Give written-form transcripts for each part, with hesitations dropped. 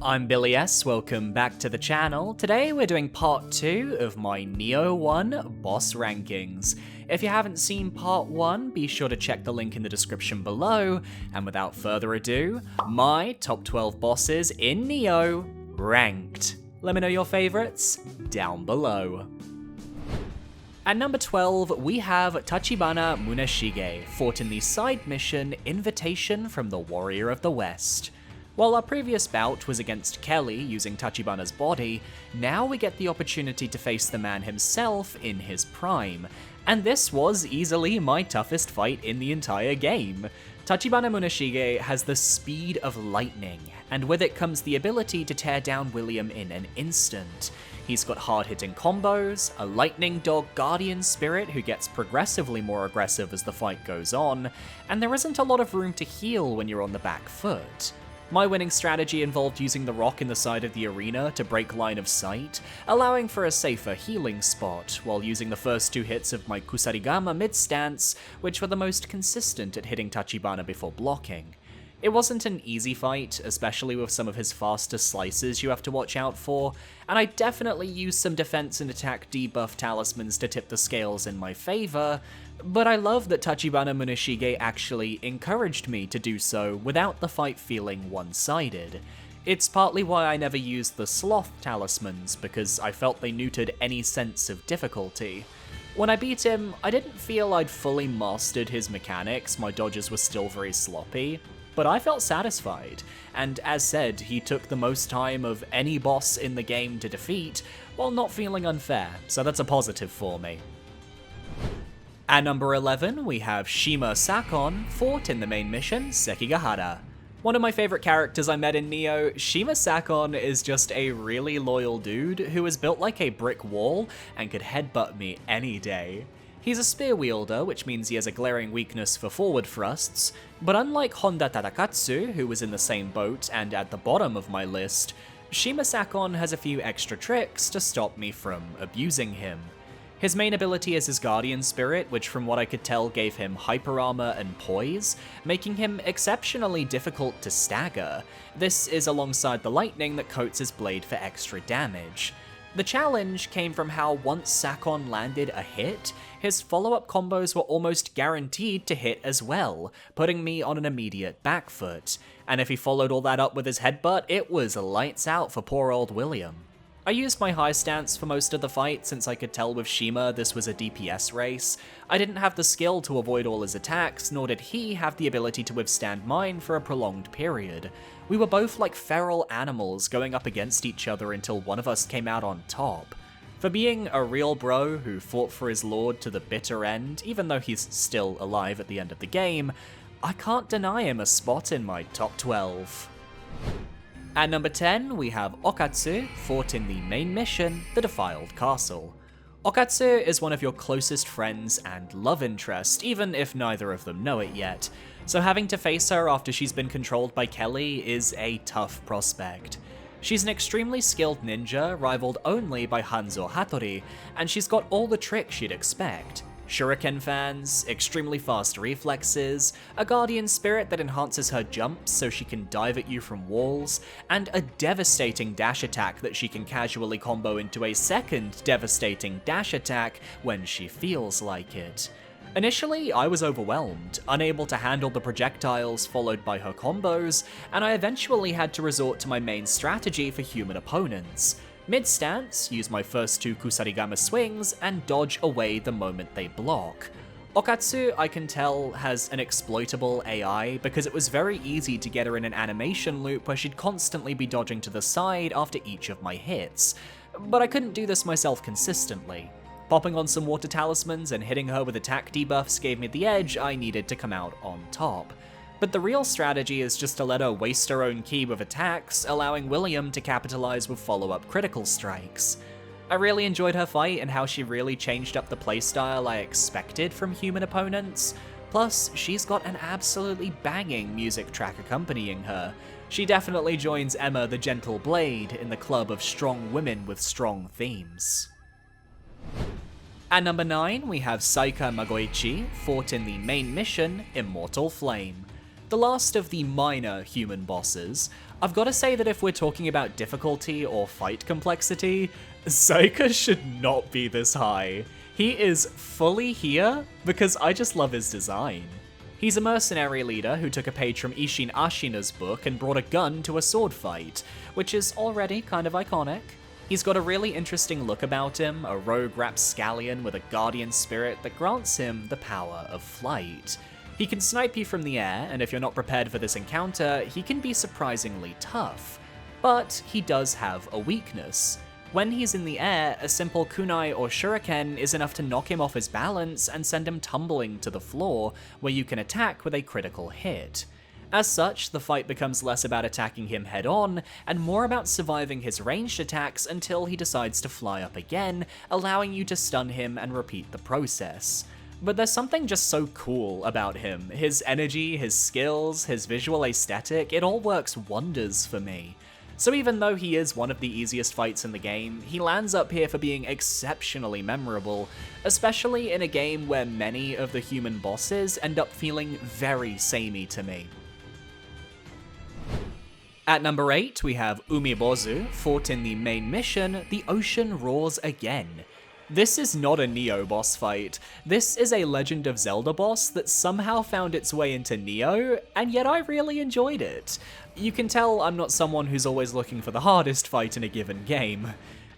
I'm Billy S, welcome back to the channel. Today we're doing part 2 of my Nioh 1 boss rankings. If you haven't seen part 1, be sure to check the link in the description below, and without further ado, my top 12 bosses in Nioh, ranked. Let me know your favourites down below. At number 12, we have Tachibana Muneshige, fought in the side mission Invitation from the Warrior of the West. While our previous bout was against Kelly using Tachibana's body, now we get the opportunity to face the man himself in his prime, and this was easily my toughest fight in the entire game. Tachibana Muneshige has the speed of lightning, and with it comes the ability to tear down William in an instant. He's got hard-hitting combos, a lightning dog guardian spirit who gets progressively more aggressive as the fight goes on, and there isn't a lot of room to heal when you're on the back foot. My winning strategy involved using the rock in the side of the arena to break line of sight, allowing for a safer healing spot, while using the first two hits of my Kusarigama mid-stance, which were the most consistent at hitting Tachibana before blocking. It wasn't an easy fight, especially with some of his faster slices you have to watch out for, and I definitely used some defense and attack debuff talismans to tip the scales in my favor, but I love that Tachibana Muneshige actually encouraged me to do so without the fight feeling one-sided. It's partly why I never used the sloth talismans, because I felt they neutered any sense of difficulty. When I beat him, I didn't feel I'd fully mastered his mechanics, my dodges were still very sloppy, but I felt satisfied, and as said, he took the most time of any boss in the game to defeat, while not feeling unfair, so that's a positive for me. At number 11, we have Shima Sakon, fought in the main mission, Sekigahara. One of my favourite characters I met in Nioh, Shima Sakon is just a really loyal dude who is built like a brick wall and could headbutt me any day. He's a spear wielder, which means he has a glaring weakness for forward thrusts, but unlike Honda Tadakatsu, who was in the same boat and at the bottom of my list, Shima Sakon has a few extra tricks to stop me from abusing him. His main ability is his Guardian Spirit, which from what I could tell gave him hyper armor and poise, making him exceptionally difficult to stagger. This is alongside the lightning that coats his blade for extra damage. The challenge came from how once Sakon landed a hit, his follow-up combos were almost guaranteed to hit as well, putting me on an immediate back foot, and if he followed all that up with his headbutt, it was lights out for poor old William. I used my high stance for most of the fight since I could tell with Shima this was a DPS race. I didn't have the skill to avoid all his attacks, nor did he have the ability to withstand mine for a prolonged period. We were both like feral animals going up against each other until one of us came out on top. For being a real bro who fought for his lord to the bitter end, even though he's still alive at the end of the game, I can't deny him a spot in my top 12. At number 10, we have Okatsu, fought in the main mission, The Defiled Castle. Okatsu is one of your closest friends and love interest, even if neither of them know it yet, so having to face her after she's been controlled by Kelly is a tough prospect. She's an extremely skilled ninja, rivaled only by Hanzo Hattori, and she's got all the tricks you'd expect. Shuriken fans, extremely fast reflexes, a guardian spirit that enhances her jumps so she can dive at you from walls, and a devastating dash attack that she can casually combo into a second devastating dash attack when she feels like it. Initially, I was overwhelmed, unable to handle the projectiles followed by her combos, and I eventually had to resort to my main strategy for human opponents. Mid-stance, use my first two Kusarigama swings, and dodge away the moment they block. Okatsu, I can tell, has an exploitable AI because it was very easy to get her in an animation loop where she'd constantly be dodging to the side after each of my hits, but I couldn't do this myself consistently. Popping on some water talismans and hitting her with attack debuffs gave me the edge I needed to come out on top. But the real strategy is just to let her waste her own ki with attacks, allowing William to capitalize with follow-up critical strikes. I really enjoyed her fight and how she really changed up the playstyle I expected from human opponents. Plus, she's got an absolutely banging music track accompanying her. She definitely joins Emma the Gentle Blade in the club of strong women with strong themes. At number 9, we have Saika Magoichi, fought in the main mission, Immortal Flame. The last of the minor human bosses, I've got to say that if we're talking about difficulty or fight complexity, Saika should not be this high. He is fully here because I just love his design. He's a mercenary leader who took a page from Isshin Ashina's book and brought a gun to a sword fight, which is already kind of iconic. He's got a really interesting look about him, a rogue rapscallion with a guardian spirit that grants him the power of flight. He can snipe you from the air, and if you're not prepared for this encounter, he can be surprisingly tough. But he does have a weakness. When he's in the air, a simple kunai or shuriken is enough to knock him off his balance and send him tumbling to the floor, where you can attack with a critical hit. As such, the fight becomes less about attacking him head-on, and more about surviving his ranged attacks until he decides to fly up again, allowing you to stun him and repeat the process. But there's something just so cool about him. His energy, his skills, his visual aesthetic, it all works wonders for me. So even though he is one of the easiest fights in the game, he lands up here for being exceptionally memorable, especially in a game where many of the human bosses end up feeling very samey to me. At number 8, we have Umibozu, fought in the main mission, The Ocean Roars Again. This is not a Nioh boss fight. This is a Legend of Zelda boss that somehow found its way into Nioh, and yet I really enjoyed it. You can tell I'm not someone who's always looking for the hardest fight in a given game.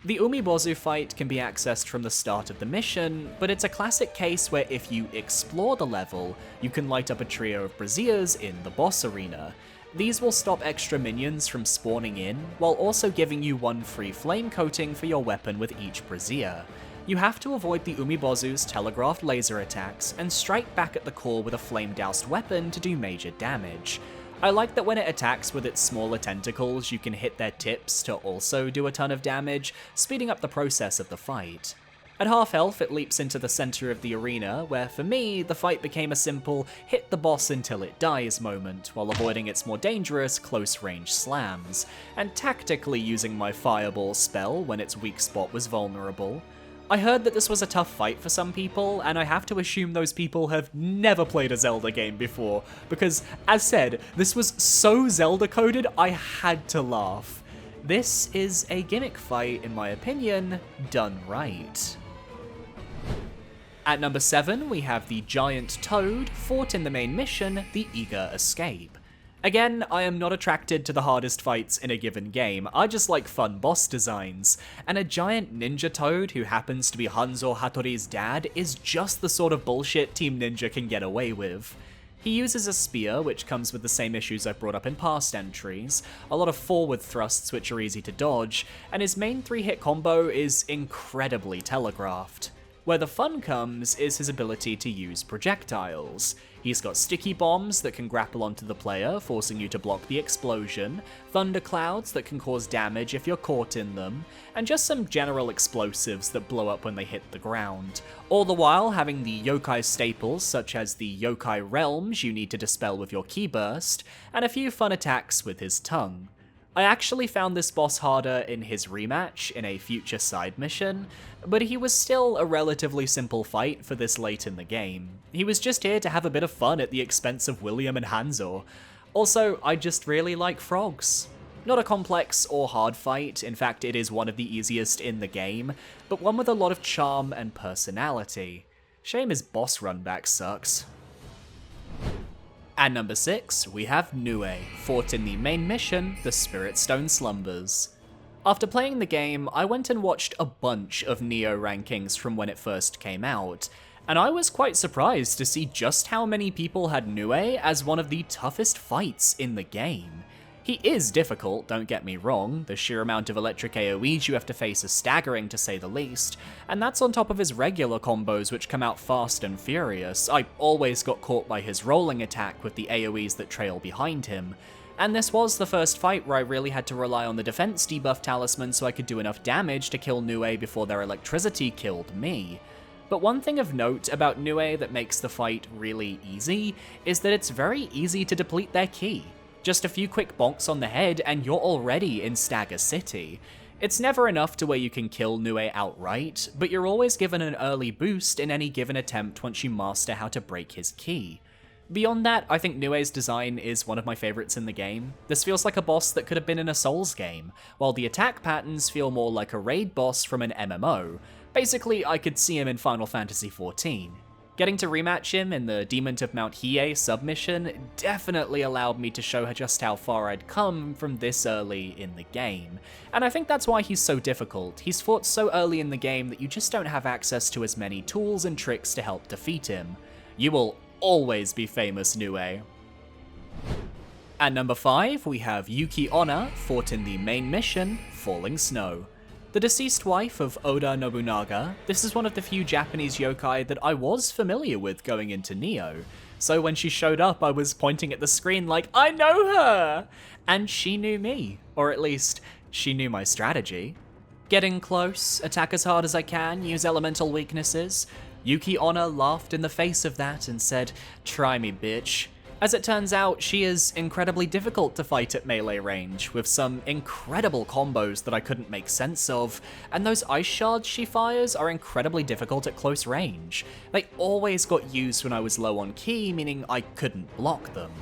The Umibozu fight can be accessed from the start of the mission, but it's a classic case where if you explore the level, you can light up a trio of braziers in the boss arena. These will stop extra minions from spawning in, while also giving you one free flame coating for your weapon with each brazier. You have to avoid the Umibozu's telegraphed laser attacks, and strike back at the core with a flame-doused weapon to do major damage. I like that when it attacks with its smaller tentacles, you can hit their tips to also do a ton of damage, speeding up the process of the fight. At half health, it leaps into the center of the arena, where for me, the fight became a simple hit the boss until it dies moment, while avoiding its more dangerous close-range slams, and tactically using my fireball spell when its weak spot was vulnerable. I heard that this was a tough fight for some people, and I have to assume those people have never played a Zelda game before, because, as said, this was so Zelda-coded, I had to laugh. This is a gimmick fight, in my opinion, done right. At number 7, we have the giant toad, fought in the main mission, The Eager Escape. Again, I am not attracted to the hardest fights in a given game, I just like fun boss designs, and a giant ninja toad who happens to be Hanzo Hattori's dad is just the sort of bullshit Team Ninja can get away with. He uses a spear, which comes with the same issues I've brought up in past entries, a lot of forward thrusts which are easy to dodge, and his main 3-hit combo is incredibly telegraphed. Where the fun comes is his ability to use projectiles. He's got sticky bombs that can grapple onto the player, forcing you to block the explosion, thunderclouds that can cause damage if you're caught in them, and just some general explosives that blow up when they hit the ground. All the while having the yokai staples such as the yokai realms you need to dispel with your ki burst, and a few fun attacks with his tongue. I actually found this boss harder in his rematch in a future side mission, but he was still a relatively simple fight for this late in the game. He was just here to have a bit of fun at the expense of William and Hanzo. Also, I just really like frogs. Not a complex or hard fight, in fact it is one of the easiest in the game, but one with a lot of charm and personality. Shame his boss runback sucks. At number 6, we have Nioh, fought in the main mission, The Spirit Stone Slumbers. After playing the game, I went and watched a bunch of Nioh rankings from when it first came out, and I was quite surprised to see just how many people had Nioh as one of the toughest fights in the game. He is difficult, don't get me wrong, the sheer amount of electric AoEs you have to face is staggering to say the least, and that's on top of his regular combos which come out fast and furious. I always got caught by his rolling attack with the AoEs that trail behind him, and this was the first fight where I really had to rely on the defense debuff talisman so I could do enough damage to kill Nioh before their electricity killed me. But one thing of note about Nioh that makes the fight really easy is that it's very easy to deplete their ki. Just a few quick bonks on the head and you're already in Stagger City. It's never enough to where you can kill Nioh outright, but you're always given an early boost in any given attempt once you master how to break his ki. Beyond that, I think Nioh's design is one of my favorites in the game. This feels like a boss that could have been in a Souls game, while the attack patterns feel more like a raid boss from an MMO. Basically, I could see him in Final Fantasy XIV. Getting to rematch him in the Demon of Mount Hiei submission definitely allowed me to show her just how far I'd come from this early in the game. And I think that's why he's so difficult. He's fought so early in the game that you just don't have access to as many tools and tricks to help defeat him. You will always be famous, Nioh. At number 5, we have Yuki Onna, fought in the main mission, Falling Snow. The deceased wife of Oda Nobunaga, this is one of the few Japanese yokai that I was familiar with going into Nioh. So when she showed up, I was pointing at the screen like, I know her! And she knew me, or at least, she knew my strategy. Get in close, attack as hard as I can, use elemental weaknesses. Yuki Onna laughed in the face of that and said, try me, bitch. As it turns out, she is incredibly difficult to fight at melee range, with some incredible combos that I couldn't make sense of, and those ice shards she fires are incredibly difficult at close range. They always got used when I was low on ki, meaning I couldn't block them.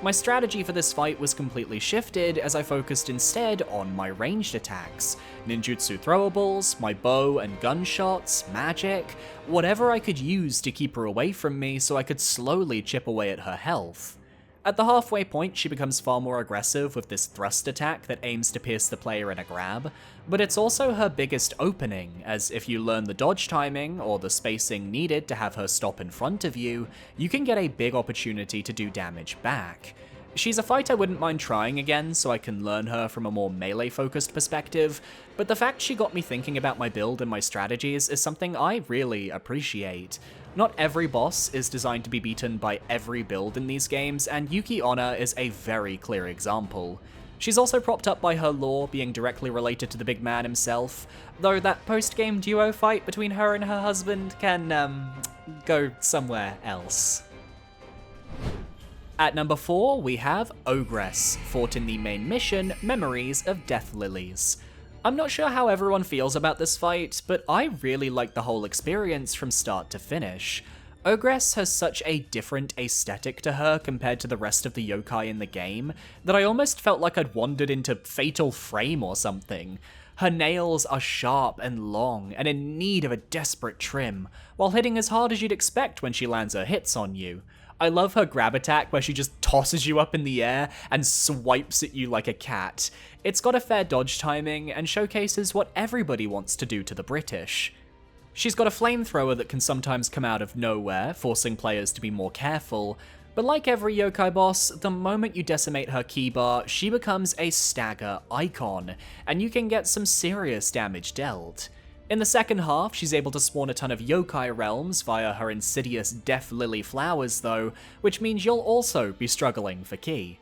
My strategy for this fight was completely shifted as I focused instead on my ranged attacks. Ninjutsu throwables, my bow and gunshots, magic, whatever I could use to keep her away from me so I could slowly chip away at her health. At the halfway point, she becomes far more aggressive with this thrust attack that aims to pierce the player in a grab, but it's also her biggest opening, as if you learn the dodge timing or the spacing needed to have her stop in front of you, you can get a big opportunity to do damage back. She's a fight I wouldn't mind trying again so I can learn her from a more melee-focused perspective, but the fact she got me thinking about my build and my strategies is something I really appreciate. Not every boss is designed to be beaten by every build in these games, and Yuki Onna is a very clear example. She's also propped up by her lore being directly related to the big man himself, though that post-game duo fight between her and her husband can, go somewhere else. At number 4, we have Ogress, fought in the main mission, Memories of Death Lilies. I'm not sure how everyone feels about this fight, but I really like the whole experience from start to finish. Ogress has such a different aesthetic to her compared to the rest of the yokai in the game, that I almost felt like I'd wandered into Fatal Frame or something. Her nails are sharp and long, and in need of a desperate trim, while hitting as hard as you'd expect when she lands her hits on you. I love her grab attack where she just tosses you up in the air and swipes at you like a cat. It's got a fair dodge timing and showcases what everybody wants to do to the British. She's got a flamethrower that can sometimes come out of nowhere, forcing players to be more careful, but like every yokai boss, the moment you decimate her ki bar, she becomes a stagger icon, and you can get some serious damage dealt. In the second half, she's able to spawn a ton of yokai realms via her insidious Death Lily flowers though, which means you'll also be struggling for ki.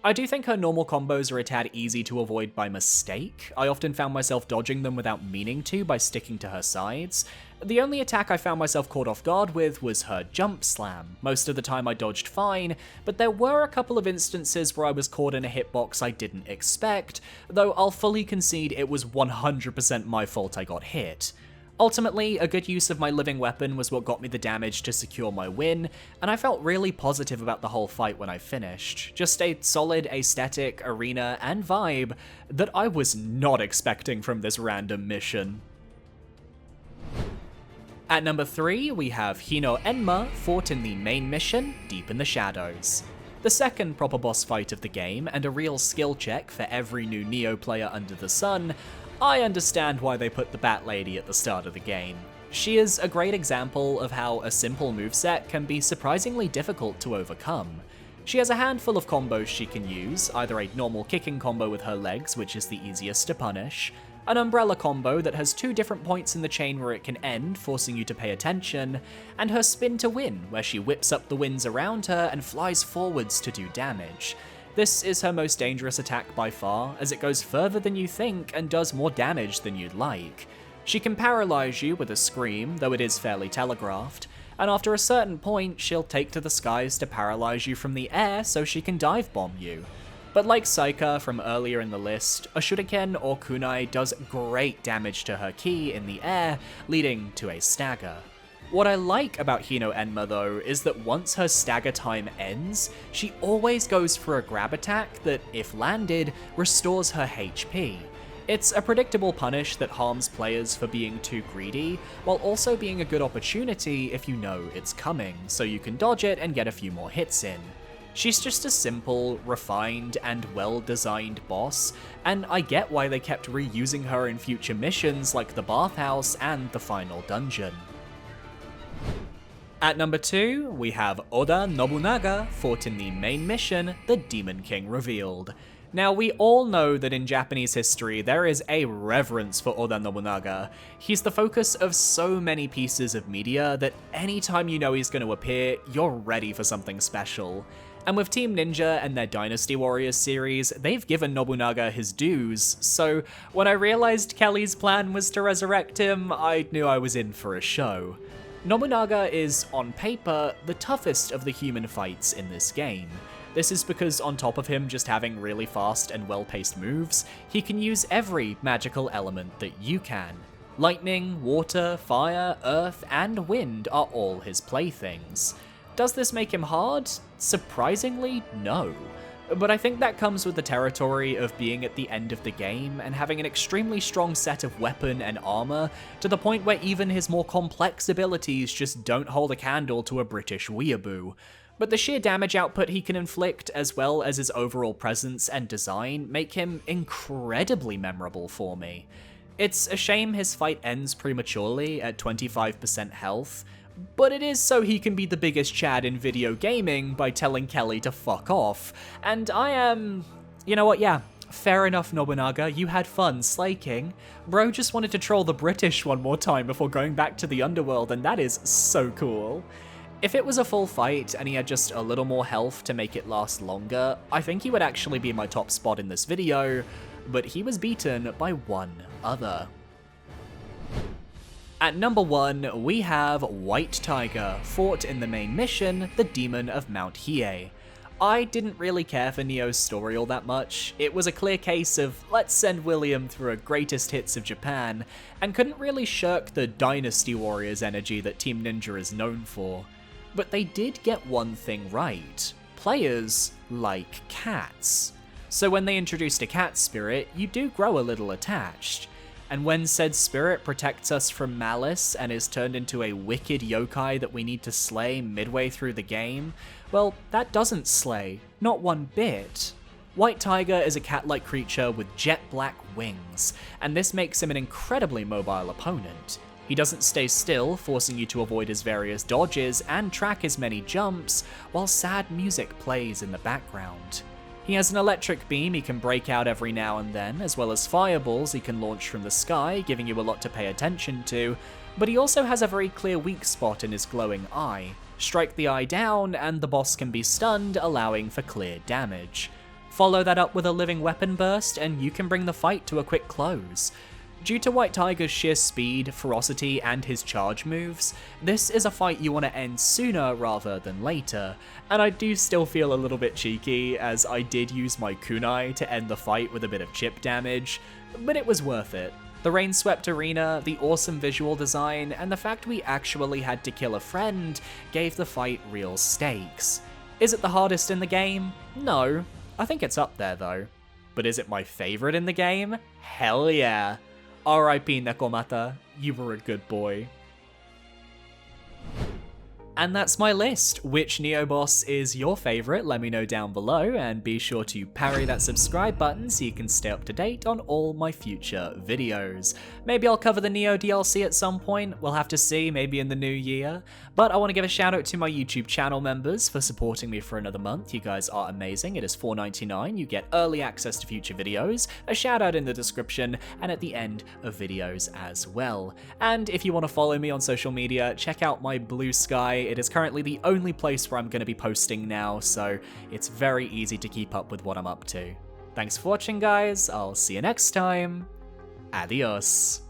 I do think her normal combos are a tad easy to avoid by mistake. I often found myself dodging them without meaning to by sticking to her sides. The only attack I found myself caught off guard with was her jump slam. Most of the time I dodged fine, but there were a couple of instances where I was caught in a hitbox I didn't expect, though I'll fully concede it was 100% my fault I got hit. Ultimately, a good use of my living weapon was what got me the damage to secure my win, and I felt really positive about the whole fight when I finished. Just a solid aesthetic, arena, and vibe that I was not expecting from this random mission. At number 3, we have Hino Enma, fought in the main mission, Deep in the Shadows. The second proper boss fight of the game, and a real skill check for every new Nioh player under the sun. I understand why they put the Bat Lady at the start of the game. She is a great example of how a simple moveset can be surprisingly difficult to overcome. She has a handful of combos she can use, either a normal kicking combo with her legs, which is the easiest to punish, an umbrella combo that has 2 different points in the chain where it can end, forcing you to pay attention, and her spin to win, where she whips up the winds around her and flies forwards to do damage. This is her most dangerous attack by far, as it goes further than you think and does more damage than you'd like. She can paralyze you with a scream, though it is fairly telegraphed, and after a certain point, she'll take to the skies to paralyze you from the air so she can dive bomb you. But like Saika from earlier in the list, a shuriken or kunai does great damage to her ki in the air, leading to a stagger. What I like about Hino Enma though is that once her stagger time ends, she always goes for a grab attack that, if landed, restores her HP. It's a predictable punish that harms players for being too greedy, while also being a good opportunity if you know it's coming, so you can dodge it and get a few more hits in. She's just a simple, refined, and well-designed boss, and I get why they kept reusing her in future missions like the bathhouse and the final dungeon. At number 2, we have Oda Nobunaga, fought in the main mission, the Demon King Revealed. Now, we all know that in Japanese history, there is a reverence for Oda Nobunaga. He's the focus of so many pieces of media that anytime you know he's going to appear, you're ready for something special. And with Team Ninja and their Dynasty Warriors series, they've given Nobunaga his dues, so when I realized Kelly's plan was to resurrect him, I knew I was in for a show. Nobunaga is, on paper, the toughest of the human fights in this game. This is because on top of him just having really fast and well-paced moves, he can use every magical element that you can. Lightning, water, fire, earth, and wind are all his playthings. Does this make him hard? Surprisingly, no. But I think that comes with the territory of being at the end of the game and having an extremely strong set of weapon and armor, to the point where even his more complex abilities just don't hold a candle to a British weeaboo. But the sheer damage output he can inflict, as well as his overall presence and design, make him incredibly memorable for me. It's a shame his fight ends prematurely at 25% health, but it is so he can be the biggest Chad in video gaming by telling Kelly to fuck off, and I am... You know what, yeah, fair enough Nobunaga, you had fun slaking. Bro just wanted to troll the British one more time before going back to the underworld, and that is so cool. If it was a full fight and he had just a little more health to make it last longer, I think he would actually be my top spot in this video, but he was beaten by one other. At number 1, we have White Tiger, fought in the main mission, the Demon of Mount Hiei. I didn't really care for Nioh's story all that much. It was a clear case of, let's send William through a greatest hits of Japan, and couldn't really shirk the Dynasty Warriors energy that Team Ninja is known for. But they did get one thing right. Players like cats. So when they introduced a cat spirit, you do grow a little attached. And when said spirit protects us from malice and is turned into a wicked yokai that we need to slay midway through the game, well, that doesn't slay, not one bit. White Tiger is a cat-like creature with jet black wings, and this makes him an incredibly mobile opponent. He doesn't stay still, forcing you to avoid his various dodges and track his many jumps, while sad music plays in the background. He has an electric beam he can break out every now and then, as well as fireballs he can launch from the sky, giving you a lot to pay attention to, but he also has a very clear weak spot in his glowing eye. Strike the eye down, and the boss can be stunned, allowing for clear damage. Follow that up with a living weapon burst, and you can bring the fight to a quick close. Due to White Tiger's sheer speed, ferocity, and his charge moves, this is a fight you want to end sooner rather than later, and I do still feel a little bit cheeky, as I did use my kunai to end the fight with a bit of chip damage, but it was worth it. The rain-swept arena, the awesome visual design, and the fact we actually had to kill a friend gave the fight real stakes. Is it the hardest in the game? No. I think it's up there though. But is it my favorite in the game? Hell yeah. R.I.P. Nekomata, you were a good boy. And that's my list. Which Nioh boss is your favorite? Let me know down below, and be sure to parry that subscribe button so you can stay up to date on all my future videos. Maybe I'll cover the Nioh DLC at some point, we'll have to see, maybe in the new year. But I want to give a shout out to my YouTube channel members for supporting me for another month. You guys are amazing. It is $4.99. You get early access to future videos, a shout out in the description, and at the end of videos as well. And if you want to follow me on social media, check out my Blue Sky. It is currently the only place where I'm going to be posting now, so it's very easy to keep up with what I'm up to. Thanks for watching, guys. I'll see you next time. Adios.